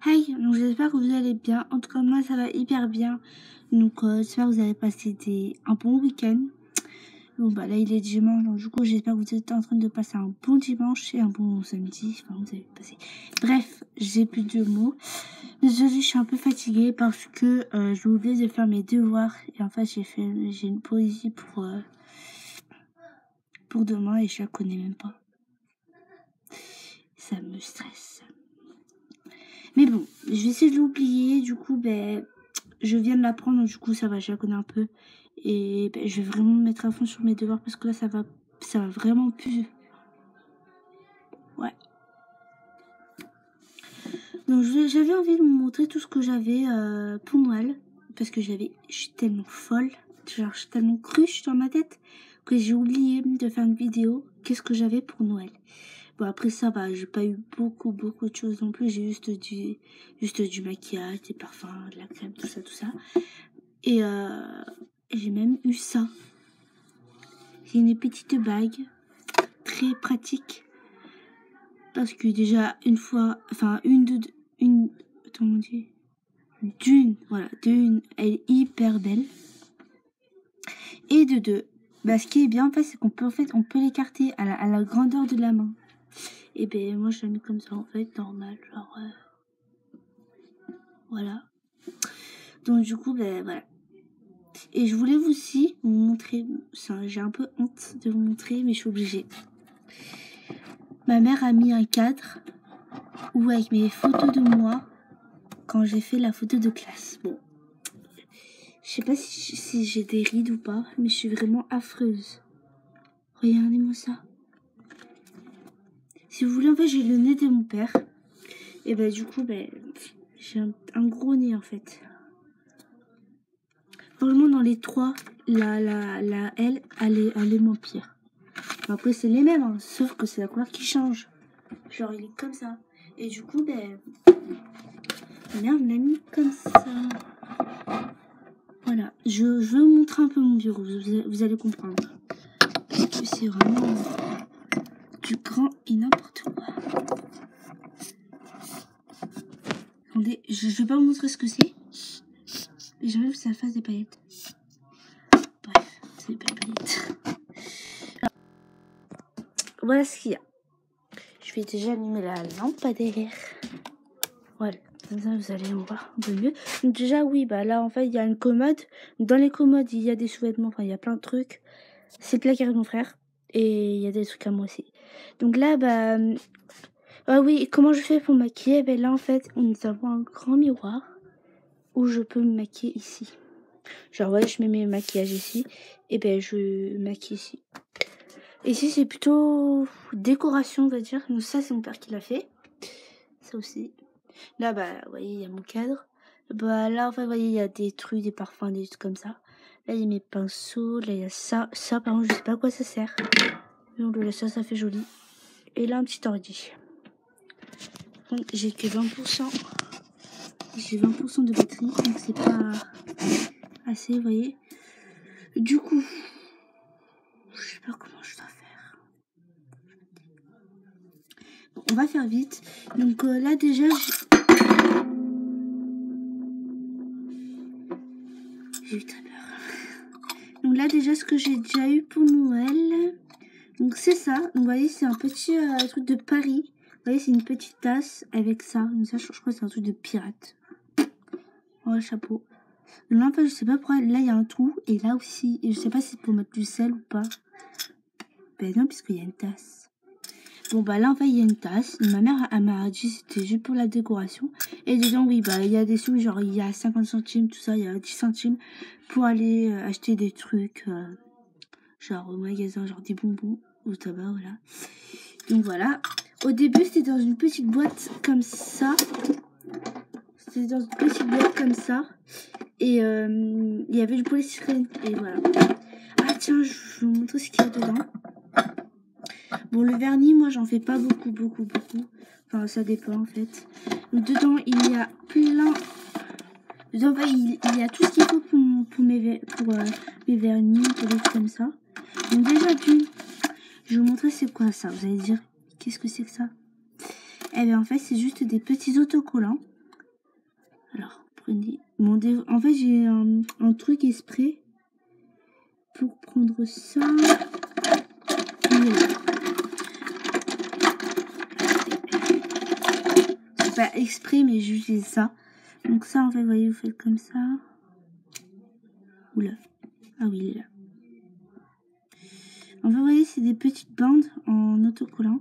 Hey, donc j'espère que vous allez bien. En tout cas, moi, ça va hyper bien. Donc, j'espère que vous avez passé un bon week-end. Bon, bah là, il est dimanche. Donc, du coup, j'espère que vous êtes en train de passer un bon dimanche et un bon samedi. Enfin, vous avez passé. Bref, j'ai plus de mots. Désolée, je suis un peu fatiguée parce que j'ai oublié de faire mes devoirs. Et en fait, j'ai une poésie pour demain et je la connais même pas. Ça me stresse. Mais bon, je vais essayer de l'oublier. Du coup, ben, je viens de l'apprendre, du coup, ça va, je la connais un peu. Et ben, je vais vraiment me mettre à fond sur mes devoirs parce que là, ça va vraiment plus. Ouais. Donc, j'avais envie de vous montrer tout ce que j'avais pour Noël. Parce que je suis tellement folle. Genre, je suis tellement cruche dans ma tête que j'ai oublié de faire une vidéo. Qu'est-ce que j'avais pour Noël? Bon, après ça, bah, j'ai pas eu beaucoup de choses non plus. J'ai juste du maquillage, des parfums, de la crème, tout ça. Et j'ai même eu ça. C'est une petite bague très pratique. Parce que déjà, une, attends, mon Dieu. D'une, elle est hyper belle. Et de deux, bah, ce qui est bien, en fait, c'est qu'on peut, on peut l'écarter à la grandeur de la main. Et ben, moi, je la mets comme ça, en fait, normal, genre, voilà. Donc, du coup, ben, voilà. Et je voulais aussi vous montrer, j'ai un peu honte de vous montrer, mais je suis obligée. Ma mère a mis un cadre où avec mes photos de moi quand j'ai fait la photo de classe. Bon, je sais pas si j'ai des rides ou pas, mais je suis vraiment affreuse. Regardez-moi ça. Si vous voulez, en fait, j'ai le nez de mon père. Et ben du coup, ben, j'ai un gros nez en fait. Franchement, dans les trois, elle est moins pire. Après, c'est les mêmes, hein, sauf que c'est la couleur qui change. Genre, il est comme ça. Et du coup, ben, ma mère me l'a mis comme ça. Voilà, je veux vous montrer un peu mon bureau, vous allez comprendre. Parce que c'est vraiment du grand et n'importe quoi. Attendez, je vais pas vous montrer ce que c'est. Et j'aimerais que ça fasse des paillettes. Bref, c'est des paillettes. Alors, voilà ce qu'il y a. Je vais déjà allumer la lampadaire. Voilà, comme ça vous allez voir un peu mieux. Donc déjà, oui, bah là, en fait, il y a une commode. Dans les commodes, il y a des sous-vêtements, enfin, il y a plein de trucs. C'est le placard de mon frère. Et il y a des trucs à moi aussi. Donc là, bah... Ah oui, comment je fais pour maquiller? Ben là, en fait, nous avons un grand miroir où je peux me maquiller ici. Genre, ouais, je mets mes maquillages ici. Et ben, je maquille ici. Ici, c'est plutôt décoration, on va dire. Donc ça, c'est mon père qui l'a fait. Ça aussi. Là, bah, vous voyez, il y a mon cadre. Bah, là, en fait, vous voyez, il y a des trucs, des parfums, des trucs comme ça. Là, il y a mes pinceaux. Là, il y a ça. Ça, par contre, je sais pas à quoi ça sert. Donc, là, ça fait joli. Et là, un petit ordi. Donc, j'ai que 20%. J'ai 20% de batterie, donc c'est pas assez, vous voyez. Du coup, je sais pas comment je dois faire. Bon, on va faire vite. Donc là, déjà, j'ai eu très peur. Donc là, déjà, ce que j'ai déjà eu pour Noël. Donc c'est ça. Donc, vous voyez, c'est un petit truc de Paris. Vous voyez, c'est une petite tasse avec ça. Donc ça, je crois que c'est un truc de pirate. Oh, chapeau. Donc là, en fait, je sais pas pourquoi. Là, il y a un trou. Et là aussi. Et je sais pas si c'est pour mettre du sel ou pas. Ben non, puisqu'il y a une tasse. Bon, bah là, en fait, il y a une tasse. Ma mère, elle m'a dit c'était juste pour la décoration. Et dedans, oui, bah, il y a des sous, genre, il y a 50 centimes, tout ça, il y a 10 centimes pour aller acheter des trucs, genre, au magasin, genre des bonbons, au tabac, voilà. Donc, voilà. Au début, c'était dans une petite boîte comme ça. C'était dans une petite boîte comme ça. Et il y avait du polystyrène. Et voilà. Ah, tiens, je vais vous montrer ce qu'il y a dedans. Bon, le vernis, moi, j'en fais pas beaucoup. Enfin, ça dépend, en fait. Donc, dedans, il y a plein... Dedans, il y a tout ce qu'il faut pour mes vernis, pour des trucs comme ça. Donc, déjà, je vais vous montrer c'est quoi ça. Vous allez dire, qu'est-ce que c'est que ça? Eh bien, en fait, c'est juste des petits autocollants. Alors, prenez... En fait, j'ai un truc exprès pour prendre ça. C'est pas exprès, mais j'utilise ça. Donc ça, en fait, vous voyez, vous faites comme ça. Oula. Ah oui, il est là. En fait, vous voyez, c'est des petites bandes en autocollant.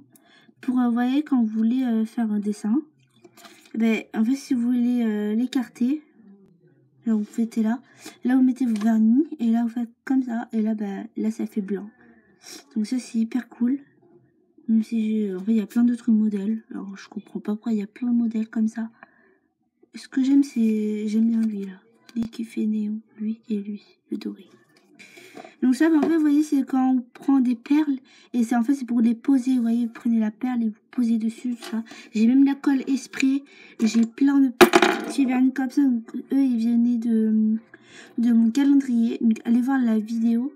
Pour, vous voyez, quand vous voulez faire un dessin, ben, en fait, si vous voulez l'écarter, là, vous faites là. Là, vous mettez vos vernis. Et là, vous faites comme ça. Et là, ben, là, ça fait blanc. Donc ça, c'est hyper cool. Même si en fait, il y a plein d'autres modèles. Alors, je comprends pas pourquoi il y a plein de modèles comme ça. Ce que j'aime, c'est... J'aime bien lui, là. Lui qui fait néon. Lui et lui, le doré. Donc ça, en fait, vous voyez, c'est quand on prend des perles. Et c'est en fait, c'est pour les poser. Vous voyez, vous prenez la perle et vous posez dessus, tout ça. J'ai même la colle esprit. J'ai plein de petits vernis comme ça. Donc, eux, ils venaient de mon calendrier. Donc, allez voir la vidéo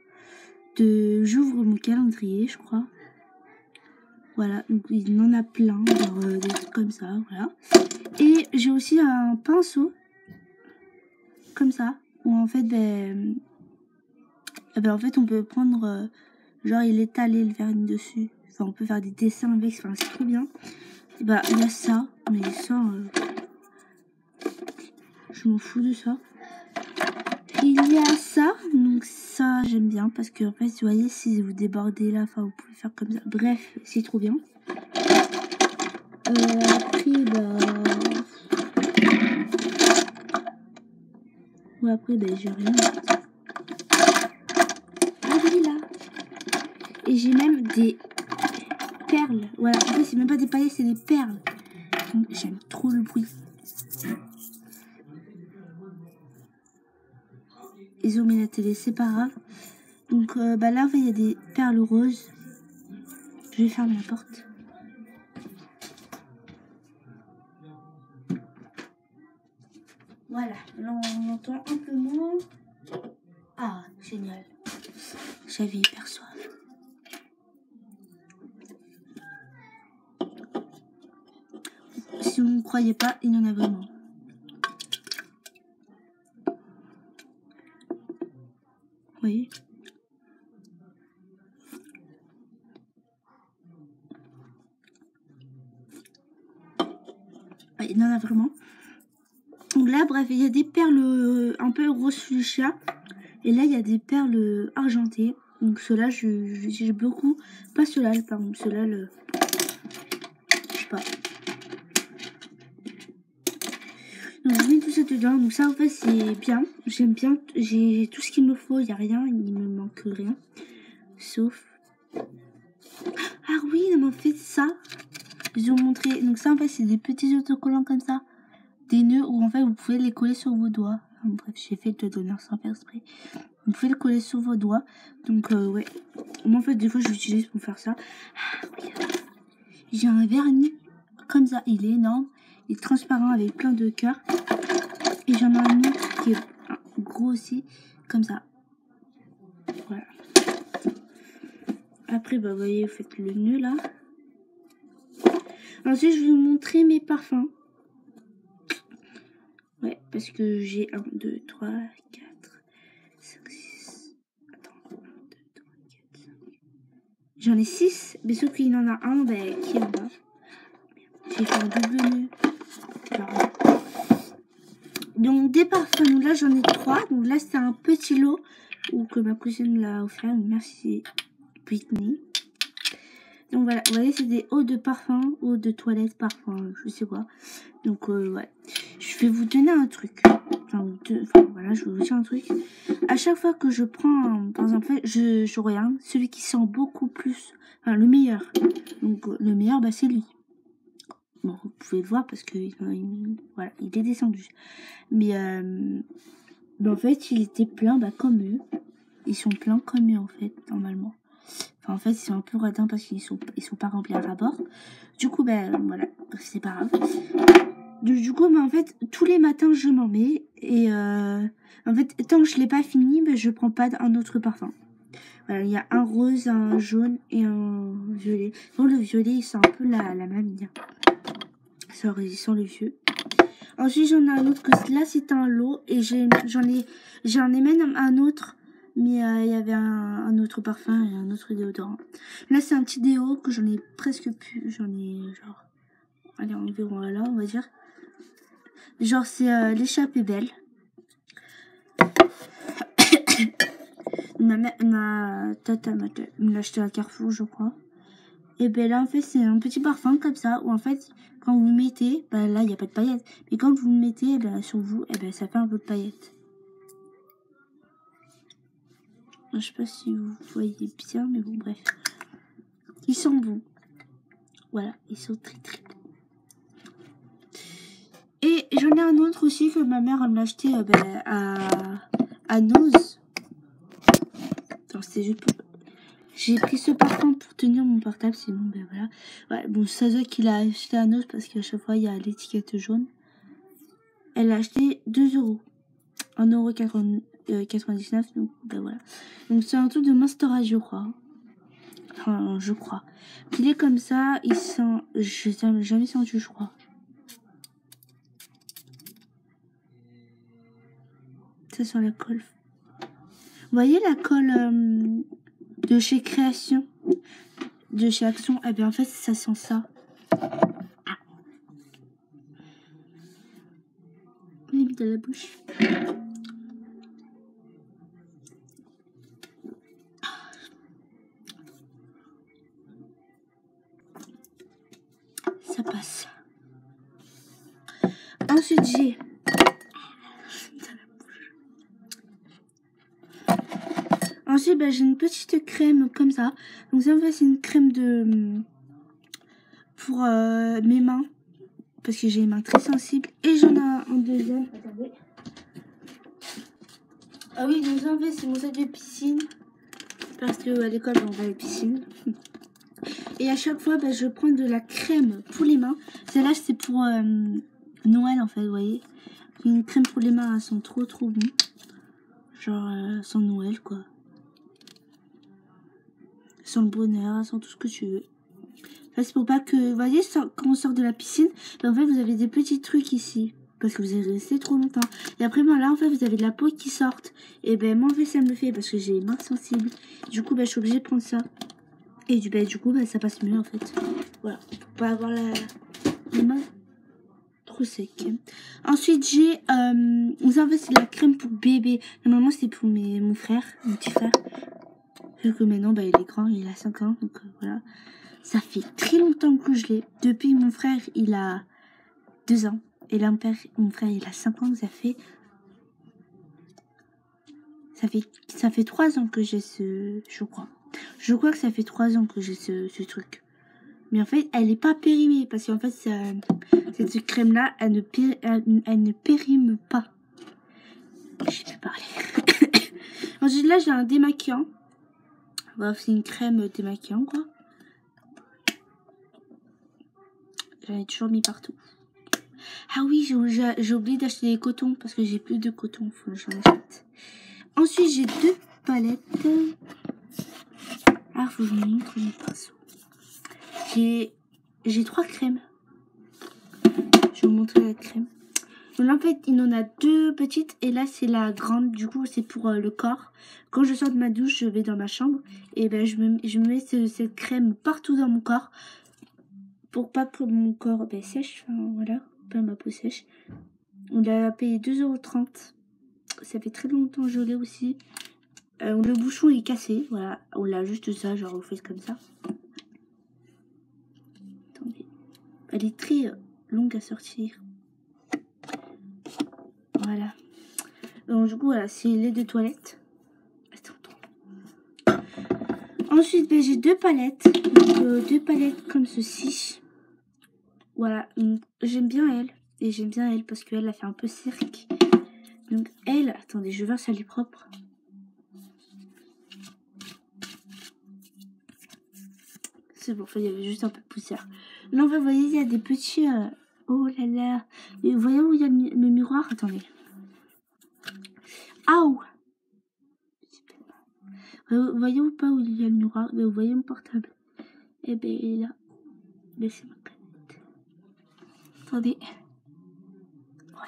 de... J'ouvre mon calendrier, je crois. Voilà, donc il en a plein, genre des trucs comme ça, voilà. Et j'ai aussi un pinceau, comme ça, où en fait, en fait on peut prendre, genre il est étalé le vernis dessus. Enfin, on peut faire des dessins avec, enfin c'est trop bien. Et bah, il y a ça, mais ça, je m'en fous de ça. Il y a ça, donc ça j'aime bien, parce que en fait, vous voyez, si vous débordez là, enfin vous pouvez faire comme ça. Bref, c'est trop bien. Après, bah... Ouais, après, ben, j'ai rien. Ah oui, là. Et j'ai même des perles. Voilà, en fait, c'est même pas des paillettes, c'est des perles. J'aime trop le bruit. Ils ont mis la télé, c'est pas grave. Donc, bah là, en fait, il y a des perles roses. Je vais fermer la porte. Voilà, là, on entend un peu moins. Ah, génial. J'avais hyper soif. Si vous ne croyez pas, il y en a vraiment. Vous voyez ? Ouais, il y en a vraiment. Donc là, bref, il y a des perles un peu rose fuchsia. Et là, il y a des perles argentées. Donc ceux-là, j'ai beaucoup. Pas ceux-là, par exemple. Ceux-là, je sais pas. Donc je mets tout ça dedans. Donc ça, en fait, c'est bien. J'aime bien. J'ai tout ce qu'il me faut. Il n'y a rien. Il me manque rien. Sauf... Ah oui, on m'a fait ça. Je vais vous montrer. Donc ça, en fait, c'est des petits autocollants comme ça. Des nœuds où, en fait, vous pouvez les coller sur vos doigts. Enfin, bref, j'ai fait le donneur sans faire exprès. Vous pouvez le coller sur vos doigts. Donc, ouais. Moi, en fait, des fois, je l'utilise pour faire ça. Ah, regarde. J'ai un vernis comme ça. Il est énorme. Il est transparent avec plein de cœurs. Et j'en ai un autre qui est gros aussi. Comme ça. Voilà. Après, bah, vous voyez, vous faites le nœud là. Ensuite, je vais vous montrer mes parfums. Ouais, parce que j'ai 1, 2, 3, 4, 5, 6. Attends, 1, 2, 3, 4, 5. J'en ai 6, mais sauf qu'il y en a un qui est en bas. J'ai fait un double nœud. Donc, des parfums. Donc là, j'en ai 3. Donc là, c'est un petit lot ou que ma cousine l'a offert. Merci, Britney. Donc voilà, vous voyez, c'est des eaux de parfum, eaux de toilette, parfum, je sais quoi. Donc, ouais. Je vais vous donner un truc. Enfin, voilà, je vais vous dire un truc. À chaque fois que je prends, par exemple, je regarde celui qui sent beaucoup plus, enfin, le meilleur. Donc, le meilleur, bah, c'est lui. Bon, vous pouvez le voir parce que, voilà, il est descendu. Mais, en fait, il était plein, bah, comme eux. Ils sont pleins comme eux, en fait, normalement. Enfin, en fait, ils sont un peu radins parce qu'ils sont pas remplis à rabord. Du coup, ben voilà, c'est pas grave. Du coup, ben, en fait, tous les matins, je m'en mets. Et en fait, tant que je l'ai pas fini, ben, je prends pas un autre parfum. Voilà, il y a un rose, un jaune et un violet. Bon, le violet, il sent un peu la mamie. Ça sent le vieux. Ensuite, j'en ai un autre que là, c'est un lot. Et j'en ai même un autre. Mais il y avait un autre parfum et un autre déodorant. Là, c'est un petit déo que j'en ai presque plus. J'en ai genre... Allez, environ là, on va dire. Genre, c'est l'échappée belle. Ma tata me l'a acheté à Carrefour, je crois. Et ben là, en fait, c'est un petit parfum comme ça, où en fait, quand vous le mettez, ben là, il n'y a pas de paillettes. Mais quand vous le mettez ben, sur vous, et ben ça fait un peu de paillettes. Je sais pas si vous voyez bien, mais bon, bref. Ils sont bons. Voilà, ils sont très très bons. Et j'en ai un autre aussi que ma mère elle m'a acheté à Nose. Attends, c'était juste pour... J'ai pris ce parfum pour tenir mon portable, sinon ben voilà. Ouais, bon, ça se voit qu'il a acheté à Nose parce qu'à chaque fois il y a l'étiquette jaune. Elle a acheté 2 €. 1,99 €, donc ben voilà. Donc c'est un truc de Monsterage, je crois. Enfin, je crois. Il est comme ça, il sent... Je n'ai jamais senti, je crois. Ça sent la colle. Vous voyez la colle de chez Création, de chez Action? Eh bien en fait ça sent ça. On est mis dans la bouche. Ça passe. Ensuite j'ai... Ensuite ben, j'ai une petite crème comme ça. Donc ça en fait c'est une crème pour mes mains. Parce que j'ai les mains très sensibles. Et j'en ai un deuxième. Attendez. Ah oui, donc ça en fait c'est mon sac de piscine. Parce que à l'école on va à la piscine. Et à chaque fois ben, je prends de la crème pour les mains. Celle-là c'est pour Noël en fait, vous voyez. Une crème pour les mains, elles sont trop bon. Genre sans Noël quoi. Sans le bonheur, sans tout ce que tu veux. Ça c'est pour pas que, vous voyez, quand on sort de la piscine, ben, en fait vous avez des petits trucs ici. Parce que vous avez resté trop longtemps. Et après ben, là en fait vous avez de la peau qui sort. Et ben moi en fait ça me le fait parce que j'ai les mains sensibles. Du coup ben, je suis obligée de prendre ça. Et du coup ben, ça passe mieux en fait. Voilà. Pour pas avoir les mains trop secs. Ensuite j'ai, en fait c'est la crème pour bébé. Normalement c'était pour mon frère, mon petit frère. Vu que maintenant ben, il est grand, il a 5 ans. Donc voilà. Ça fait très longtemps que je l'ai. Depuis mon frère, il a 2 ans. Et là, mon frère, il a 5 ans. Ça fait 3 ans que j'ai je crois. Je crois que ça fait 3 ans que j'ai ce truc. Mais en fait, elle n'est pas périmée. Parce qu'en fait, cette crème-là, elle ne périme pas. Je peux parler. Ensuite, là, j'ai un démaquillant. Bref, c'est une crème démaquillant, quoi. J'en ai toujours mis partout. Ah oui, j'ai oublié d'acheter des cotons parce que j'ai plus de coton. Faut que j'en achète. Ensuite, j'ai 2 palettes. Ah, faut que je me montre mes pinceaux. J'ai 3 crèmes. Je vais vous montrer la crème. Donc là, en fait, il en a 2 petites et là, c'est la grande. Du coup, c'est pour le corps. Quand je sors de ma douche, je vais dans ma chambre et ben je me mets cette crème partout dans mon corps pour pas que mon corps sèche. Enfin, voilà, pas ma peau sèche. On l'a payé 2,30 €. Ça fait très longtemps que je l'ai aussi. Le bouchon est cassé. Voilà, on l'a juste ça, genre vous faites comme ça. Attendez. Elle est très longue à sortir. Voilà. Donc du coup, voilà, c'est lait de toilette. Attends. Ensuite, ben, j'ai 2 palettes. Donc, 2 palettes comme ceci. Voilà, j'aime bien elle. Et j'aime bien elle parce qu'elle a fait un peu cirque. Donc elle, attendez, je vais voir si elle est propre. C'est bon, il y avait juste un peu de poussière. Là, vous voyez, il y a des petits... Oh là là. Et vous voyez où il y a le miroir? Attendez. Aouh! Vous voyez ou pas où il y a le miroir? Vous voyez mon portable? Eh ben, il est là. Mais c'est ma canette. Attendez.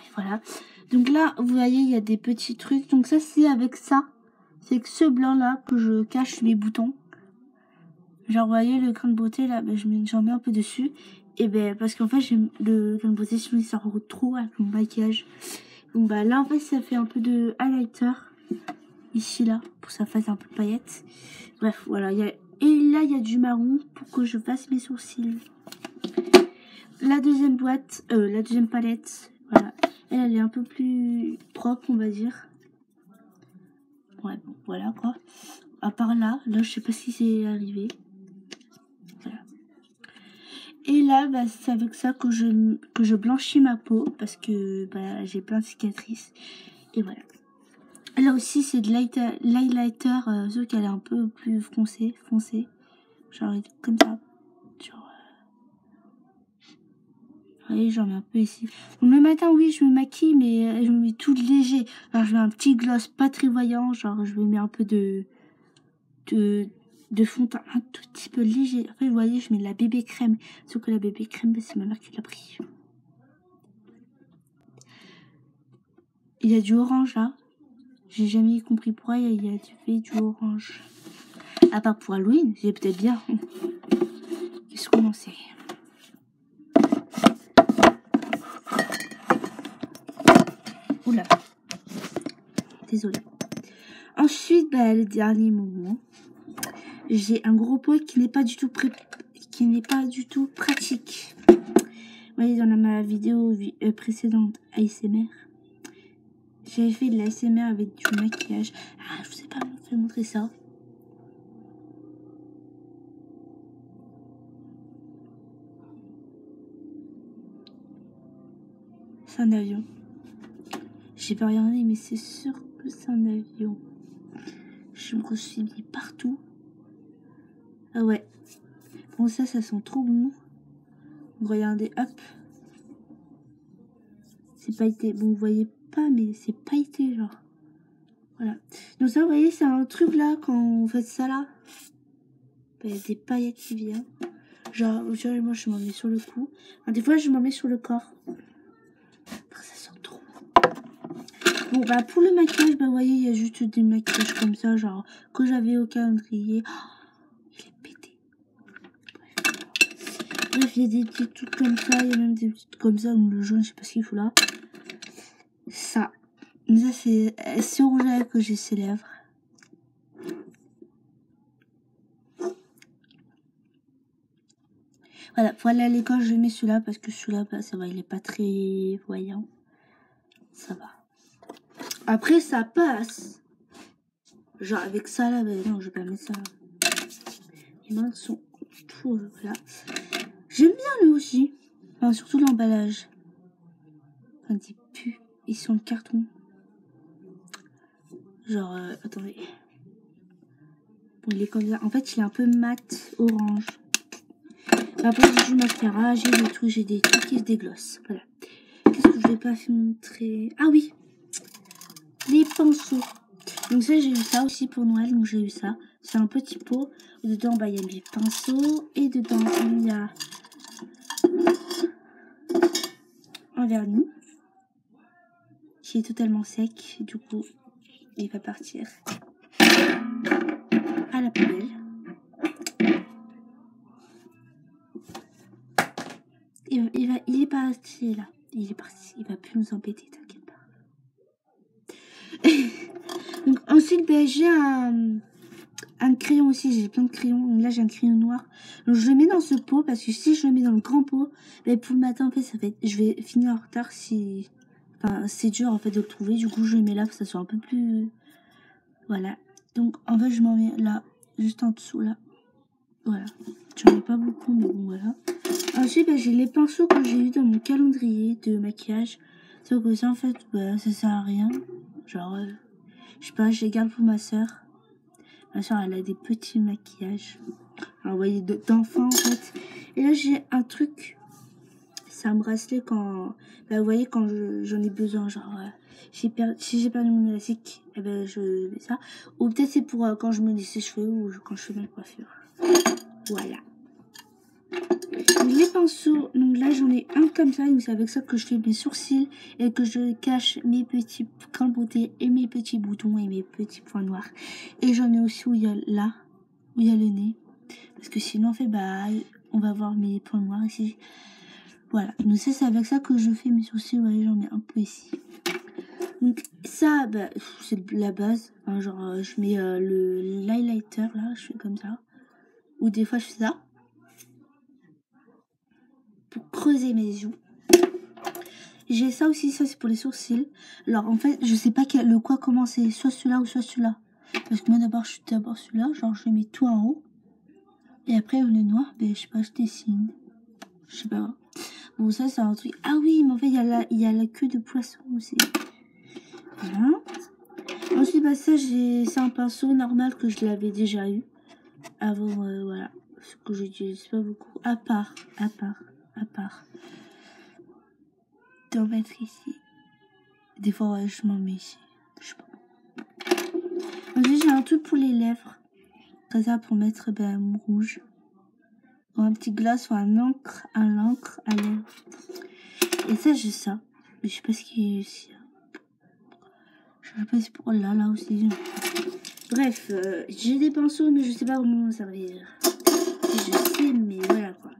bref, voilà. Donc là, vous voyez, il y a des petits trucs. Donc ça, c'est avec ça. C'est que ce blanc-là que je cache mes boutons. Genre, vous voyez, le grain de beauté, là, ben, j'en mets un peu dessus. Et ben, parce qu'en fait, le grain de beauté, sinon, il sort trop avec mon maquillage. Donc, bah, là, en fait, ça fait un peu de highlighter. Ici, là, pour que ça fasse un peu de paillettes. Bref, voilà. Et là, il y a du marron pour que je fasse mes sourcils. La deuxième boîte, la deuxième palette, voilà. Elle est un peu plus propre, on va dire. Ouais, bon, voilà, quoi. À part là, je sais pas si c'est arrivé. Voilà. Et là, bah, c'est avec ça que je blanchis ma peau, parce que bah, j'ai plein de cicatrices. Et voilà. Là aussi, c'est de l'highlighter, sauf qu'elle est un peu plus foncée. Genre, comme ça. Genre, vous voyez, j'en mets un peu ici. Donc, le matin, oui, je me maquille, mais je me mets tout léger. Alors, je mets un petit gloss pas très voyant. Genre, je me mets un peu de fond de teint un tout petit peu léger. Après, vous voyez, je mets de la bébé crème. Sauf que la bébé crème, c'est ma mère qui l'a pris. Il y a du orange, là. J'ai jamais compris pourquoi il y a du orange. À part pour Halloween, j'ai peut-être bien. Qu'est-ce qu'on en sait? Oula. Désolée. Ensuite, bah, le dernier moment. J'ai un gros pot qui n'est pas du tout pratique. Vous voyez, dans ma vidéo précédente ASMR, j'avais fait de l'ASMR avec du maquillage. Ah, je vous ai pas fait montrer ça. C'est un avion. J'ai pas regardé, mais c'est sûr que c'est un avion. Je me suis mis partout. Ah ouais. Bon, ça sent trop bon. Regardez, hop. C'est pailleté. Bon, vous voyez pas, mais c'est pailleté, genre. Voilà. Donc ça, vous voyez, c'est un truc là, quand vous faites ça là. Il y a des paillettes qui viennent. Genre, moi, je m'en mets sur le cou. Enfin, des fois, je m'en mets sur le corps. Après, ça sent trop. Bon, bah, pour le maquillage, bah, vous voyez, il y a juste des maquillages comme ça, genre, que j'avais au calendrier. Oh, il est pété. Bref, il y a des petits trucs comme ça. Il y a même des petits trucs comme ça. Le jaune, je sais pas ce qu'il faut là. Ça. Ça, c'est au rouge à lèvres que j'ai ses lèvres. Voilà, pour aller à l'école, je mets celui-là parce que celui-là, bah, ça va, il est pas très voyant. Ça va. Après, ça passe. Genre, avec ça, là, bah, non, je vais pas mettre ça. Les mains sont tout, voilà. J'aime bien lui aussi. Enfin, surtout l'emballage. Enfin, des pus. Ils sont en carton. Genre, attendez. Bon, il est comme ça. En fait, il est un peu mat, orange. Après, j'ai du mascara, j'ai des trucs qui se déglossent. Voilà. Qu'est-ce que je vais pas montrer? Ah oui, les pinceaux. Donc ça, j'ai eu ça aussi pour Noël. Donc j'ai eu ça. C'est un petit pot. Dedans, bah, il y a mes pinceaux. Et dedans, il y a un vernis qui est totalement sec. Du coup, il va partir à la poubelle. Il est parti là. Il est parti. Il va plus nous embêter, t'inquiète pas. Donc ensuite, ben, j'ai un crayon aussi. J'ai plein de crayons. Là, j'ai un crayon noir. Donc je le mets dans ce pot parce que si je le mets dans le grand pot, ben, pour le matin, en fait, je vais finir en retard si. Enfin, c'est dur en fait de le trouver. Du coup, je le mets là pour que ça soit un peu plus. Voilà. Donc en fait, je m'en mets là, juste en dessous là. Voilà. J'en ai pas beaucoup, mais bon, voilà. Ensuite, bah, j'ai les pinceaux que j'ai eu dans mon calendrier de maquillage. Sauf que ça, en fait, bah, ça sert à rien. Genre, je sais pas, je les garde pour ma soeur. Ma soeur, elle a des petits maquillages. Alors, vous voyez, d'enfants, en fait. Et là, j'ai un truc. C'est un bracelet quand... Bah, vous voyez, quand j'en ai besoin, genre... si j'ai perdu mon élastique, eh ben, je mets ça. Ou peut-être c'est pour quand je me lisse les cheveux ou quand je fais ma coiffure. Voilà. Les pinceaux, donc là j'en ai un comme ça, donc c'est avec ça que je fais mes sourcils et que je cache mes petits crans de beauté et mes petits boutons et mes petits points noirs. Et j'en ai aussi où il y a là, où il y a le nez, parce que sinon en fait bah on va voir mes points noirs ici. Voilà, donc ça c'est avec ça que je fais mes sourcils, vous voyez j'en mets un peu ici. Donc ça bah, c'est la base, hein, genre je mets l'highlighter là, je fais comme ça, ou des fois je fais ça pour creuser mes joues. J'ai ça aussi, ça c'est pour les sourcils. Alors en fait, je sais pas le quoi commencer, soit celui-là ou soit celui-là. Parce que moi d'abord, je suis d'abord celui-là, genre je mets tout en haut. Et après le noir, ben je sais pas, je dessine. Je sais pas. Bon ça c'est un truc. Ah oui, mais en fait il y a la queue de poisson aussi. Voilà. Ensuite bah ça c'est un pinceau normal que je l'avais déjà eu. Avant, voilà. Ce que j'utilise pas beaucoup. À part. D'en mettre ici. Des fois ouais, je m'en mets ici. Je sais pas. Ensuite j'ai un truc pour les lèvres. Comme ça pour mettre mon rouge. Ou un petit glace ou un encre à lèvres. Et ça j'ai ça. Mais je sais pas ce qu'il y a ici. Je sais pas si c'est pour là aussi. Bref, j'ai des pinceaux mais je sais pas comment m'en servir. Je sais mais voilà quoi.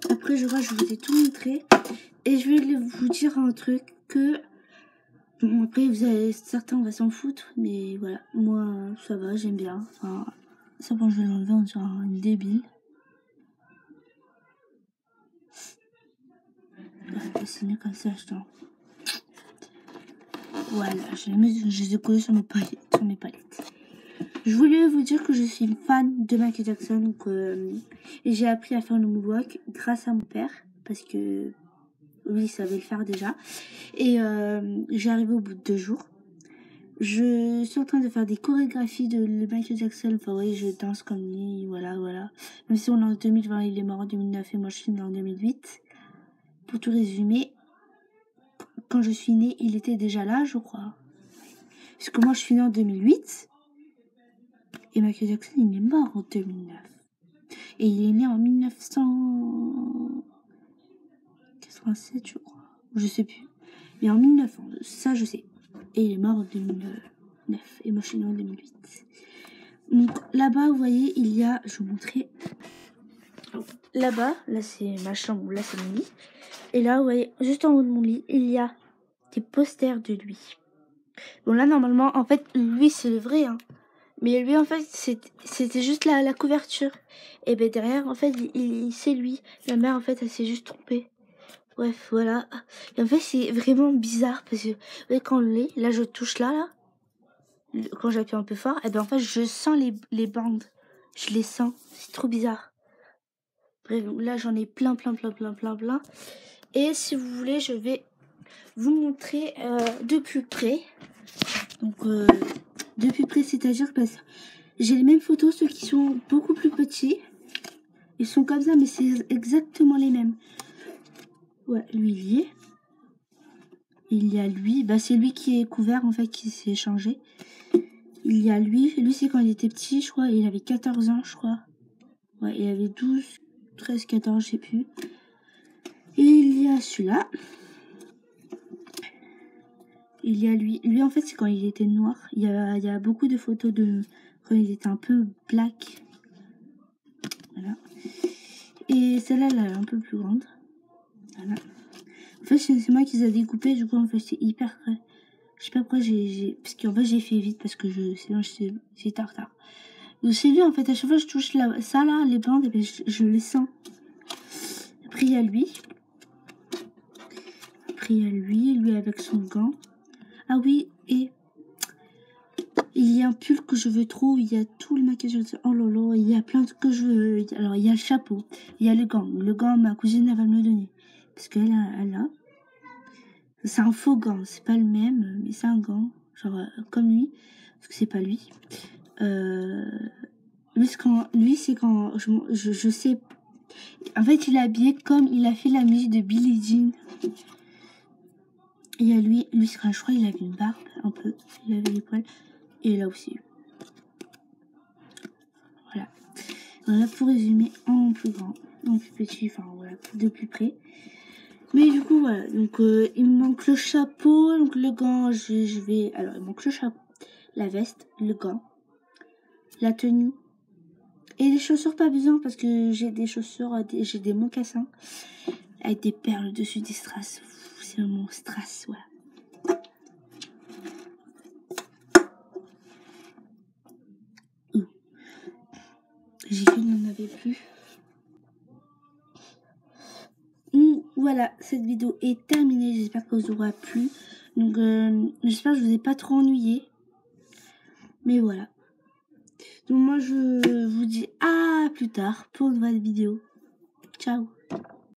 Après je vois je vous ai tout montré. Et je vais vous dire un truc que... Bon, après, vous avez, certains, on va s'en foutre, mais voilà. Moi, ça va, j'aime bien. Enfin, ça, bon, je vais l'enlever, on dirait une débile. Ouais, c'est mieux comme ça, je t'en... Voilà, je les ai collés sur mes palettes. Je voulais vous dire que je suis une fan de Michael Jackson, donc et j'ai appris à faire le moonwalk grâce à mon père, parce que lui, il savait le faire déjà. Et j'ai arrivé au bout de 2 jours. Je suis en train de faire des chorégraphies de Michael Jackson. Enfin, oui, je danse comme lui, voilà. Même si on est en 2020, il est mort en 2009 et moi je suis née en 2008. Pour tout résumer, quand je suis née, il était déjà là, je crois. Parce que moi je suis née en 2008 et Michael Jackson, il est mort en 2009. Et il est né en 1987, je crois. Je sais plus. Mais en 1900, ça je sais. Et il est mort en 2009 et moi je suis née en 2008. Donc là-bas, vous voyez, il y a... Je vais vous montrer. Là-bas, là c'est ma chambre, là c'est mon lit. Et là, vous voyez, juste en haut de mon lit, il y a des posters de lui. Bon là, normalement, en fait, lui c'est le vrai, hein. Mais lui, en fait, c'était juste la couverture. Et ben derrière, en fait, c'est lui. La mère, en fait, elle s'est juste trompée. Bref, voilà. Et en fait, c'est vraiment bizarre parce que, vous voyez, quand on le lit, là je touche là. Quand j'appuie un peu fort, et ben en fait je sens les bandes. Je les sens. C'est trop bizarre. Bref, là j'en ai plein. Et si vous voulez, je vais vous montrer de plus près. Donc de plus près, c'est-à-dire que j'ai les mêmes photos, ceux qui sont beaucoup plus petits. Ils sont comme ça, mais c'est exactement les mêmes. Ouais, lui il y est. Il y a lui, bah c'est lui qui est couvert en fait, qui s'est changé. Il y a lui c'est quand il était petit, je crois, il avait 14 ans, je crois. Ouais, il avait 12, 13, 14, je sais plus. Et il y a celui-là. Il y a lui. Lui, en fait, c'est quand il était noir. Il y a beaucoup de photos de quand il était un peu black. Voilà. Et celle-là, elle est un peu plus grande. Voilà. En fait, c'est moi qui les ai découpées. Du coup, en fait, c'est hyper près. Je sais pas pourquoi parce qu'en fait, j'ai fait vite parce que sinon, j'étais en retard. Donc, c'est lui, en fait. À chaque fois que je touche ça, là, les bandes, et ben, je les sens. Après, il y a lui. Après, il y a lui avec son gant. Ah oui, et il y a un pull que je veux trop. Il y a tout le maquillage. Oh là là, il y a plein de trucs que je veux. Alors, il y a le chapeau. Il y a le gant. Le gant, ma cousine, elle va me le donner. Parce qu'elle a. C'est un faux gant. C'est pas le même, mais c'est un gant. Genre, comme lui. Parce que c'est pas lui. Lui, c'est quand je sais. En fait, il est habillé comme il a fait la musique de Billie Jean. Il y a lui, je crois, il avait une barbe, un peu. Il avait les poils. Et là aussi. Voilà. Voilà pour résumer en plus grand, en plus petit, enfin voilà, de plus près. Mais du coup voilà, donc il me manque le chapeau, donc le gant, je vais, alors il me manque le chapeau, la veste, le gant, la tenue et les chaussures pas besoin parce que j'ai des chaussures, j'ai des mocassins avec des perles dessus, des strass, c'est mon strass, voilà. J'ai fait, il n'en avait plus. Voilà, cette vidéo est terminée. J'espère que vous aura plu. Donc, j'espère que je vous ai pas trop ennuyé. Mais voilà. Donc, moi, je vous dis à plus tard pour une nouvelle vidéo. Ciao.